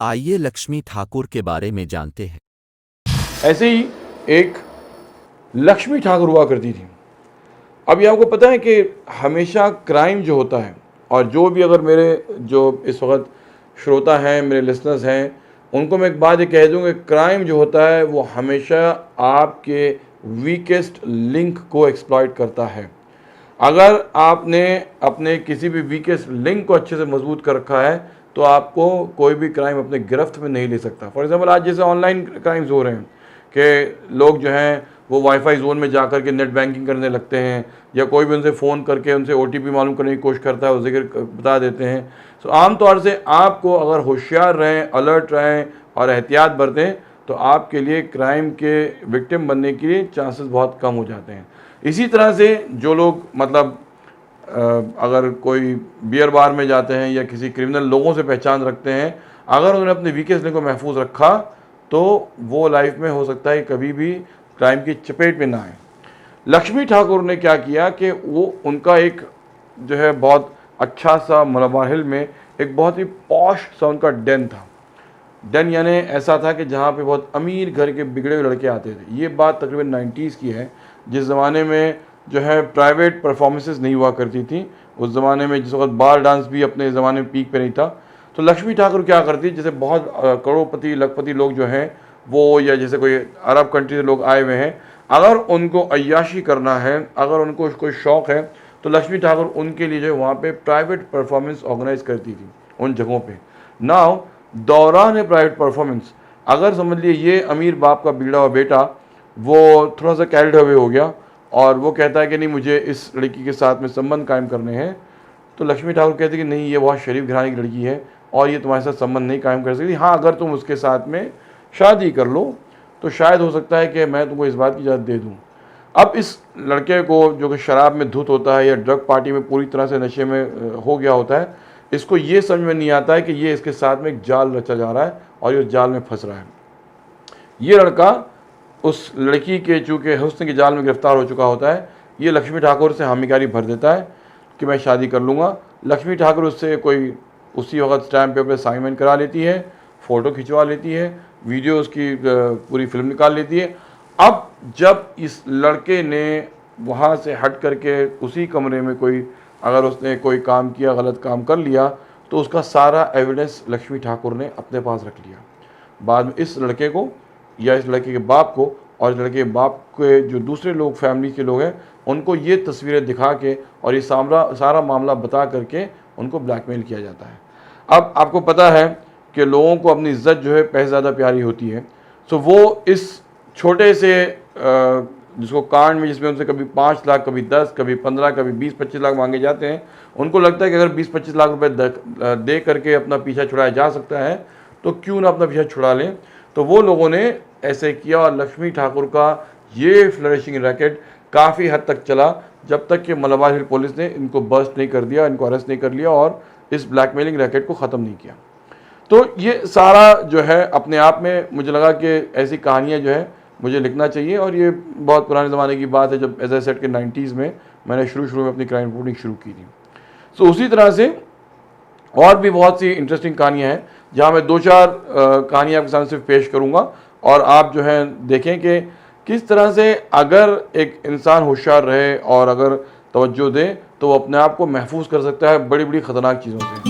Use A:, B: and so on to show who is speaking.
A: आइए लक्ष्मी ठाकुर के बारे में जानते हैं।
B: ऐसे ही एक लक्ष्मी ठाकुर हुआ करती थी। अभी आपको पता है कि हमेशा क्राइम जो होता है, और जो भी अगर मेरे जो इस वक्त श्रोता हैं, मेरे लिसनर्स हैं, उनको मैं एक बात ये कह दूँ कि क्राइम जो होता है वो हमेशा आपके वीकेस्ट लिंक को एक्सप्लॉइट करता है। अगर आपने अपने किसी भी वीकेस्ट लिंक को अच्छे से मजबूत कर रखा है तो आपको कोई भी क्राइम अपने गिरफ्त में नहीं ले सकता। फॉर एग्जांपल आज जैसे ऑनलाइन क्राइम्स हो रहे हैं कि लोग जो हैं वो वाईफाई जोन में जाकर के नेट बैंकिंग करने लगते हैं, या कोई भी उनसे फ़ोन करके उनसे ओटीपी मालूम करने की कोशिश करता है, वो जिक्र बता देते हैं। तो आमतौर से आपको अगर होशियार रहें, अलर्ट रहें और एहतियात बरतें तो आपके लिए क्राइम के विक्टिम बनने के चांसेस बहुत कम हो जाते हैं। इसी तरह से जो लोग मतलब अगर कोई बियर बार में जाते हैं या किसी क्रिमिनल लोगों से पहचान रखते हैं, अगर उन्होंने अपने वीकेस्ट लिंक को महफूज रखा तो वो लाइफ में हो सकता है कभी भी क्राइम की चपेट में ना आए। लक्ष्मी ठाकुर ने क्या किया कि वो उनका एक जो है बहुत अच्छा सा मलाबार हिल में एक बहुत ही पॉश सा उनका डेन था। डेन यानी ऐसा था कि जहाँ पे बहुत अमीर घर के बिगड़े हुए लड़के आते थे। ये बात तकरीबन 90s की है, जिस ज़माने में जो है प्राइवेट परफॉर्मेंसेस नहीं हुआ करती थी। उस ज़माने में जिस वक्त बार डांस भी अपने ज़माने में पीक पे नहीं था। तो लक्ष्मी ठाकुर क्या करती, जैसे बहुत करोड़पति लखपति लोग जो हैं वो, या जैसे कोई अरब कंट्री से लोग आए हुए हैं, अगर उनको अय्याशी करना है, अगर उनको कोई शौक़ है, तो लक्ष्मी ठाकुर उनके लिए जो है वहाँ पे प्राइवेट परफॉर्मेंस ऑर्गेनाइज करती थी उन जगहों पे। नाउ दौरान प्राइवेट परफॉर्मेंस अगर समझ लिए ये अमीर बाप का बिगड़ा हुआ बेटा वो थोड़ा सा कैरिड अवे हो गया और वो कहता है कि नहीं मुझे इस लड़की के साथ में संबंध कायम करने हैं, तो लक्ष्मी ठाकुर कहती है कि नहीं, ये बहुत शरीफ घराने की लड़की है और ये तुम्हारे साथ संबंध नहीं कायम कर सकती। हाँ, अगर तुम उसके साथ में शादी कर लो तो शायद हो सकता है कि मैं तुमको इस बात की इजाज़त दे दूँ। अब इस लड़के को जो कि शराब में धुत होता है या ड्रग पार्टी में पूरी तरह से नशे में हो गया होता है, इसको ये समझ में नहीं आता है कि ये इसके साथ में एक जाल रचा जा रहा है और ये उस जाल में फंस रहा है। ये लड़का उस लड़की के चूँकि हुस्न के जाल में गिरफ्तार हो चुका होता है, ये लक्ष्मी ठाकुर से हामीकारी भर देता है कि मैं शादी कर लूँगा। लक्ष्मी ठाकुर उससे कोई उसी वक्त स्टैम्प पेपर साइन करा लेती है, फ़ोटो खिंचवा लेती है, वीडियो उसकी पूरी फिल्म निकाल लेती है। अब जब इस लड़के ने वहाँ से हट करके उसी कमरे में कोई अगर उसने कोई काम किया, गलत काम कर लिया, तो उसका सारा एविडेंस लक्ष्मी ठाकुर ने अपने पास रख लिया। बाद में इस लड़के को या इस लड़के के बाप को और इस लड़के के बाप के जो दूसरे लोग फैमिली के लोग हैं उनको ये तस्वीरें दिखा के और ये सारा मामला बता करके उनको ब्लैकमेल किया जाता है। अब आपको पता है कि लोगों को अपनी इज्जत जो है पैसे ज़्यादा प्यारी होती है, तो वो इस छोटे से जिसको कांड में जिसमें उनसे कभी 5 लाख, कभी 10, कभी 15, कभी 20-25 लाख मांगे जाते हैं, उनको लगता है कि अगर 20-25 लाख रुपए दे करके अपना पीछा छुड़ाया जा सकता है तो क्यों ना अपना पीछा छुड़ा लें। तो वो लोगों ने ऐसे किया और लक्ष्मी ठाकुर का ये फ्लरिशिंग रैकेट काफ़ी हद तक चला, जब तक कि मलाबार हिल पुलिस ने इनको बस्ट नहीं कर दिया, इनको अरेस्ट नहीं कर लिया और इस ब्लैकमेलिंग रैकेट को ख़त्म नहीं किया। तो ये सारा जो है अपने आप में मुझे लगा कि ऐसी कहानियाँ जो है मुझे लिखना चाहिए, और ये बहुत पुराने ज़माने की बात है जब एज आई सेड के 90s में मैंने शुरू में अपनी क्राइम रिपोर्टिंग शुरू की थी। सो उसी तरह से और भी बहुत सी इंटरेस्टिंग कहानियाँ हैं जहाँ मैं 2-4 कहानियाँ आपके सामने सिर्फ पेश करूँगा और आप जो है देखें कि किस तरह से अगर एक इंसान होशियार रहे और अगर तवज्जो दे तो वो अपने आप को महफूज कर सकता है बड़ी बड़ी ख़तरनाक चीज़ों से।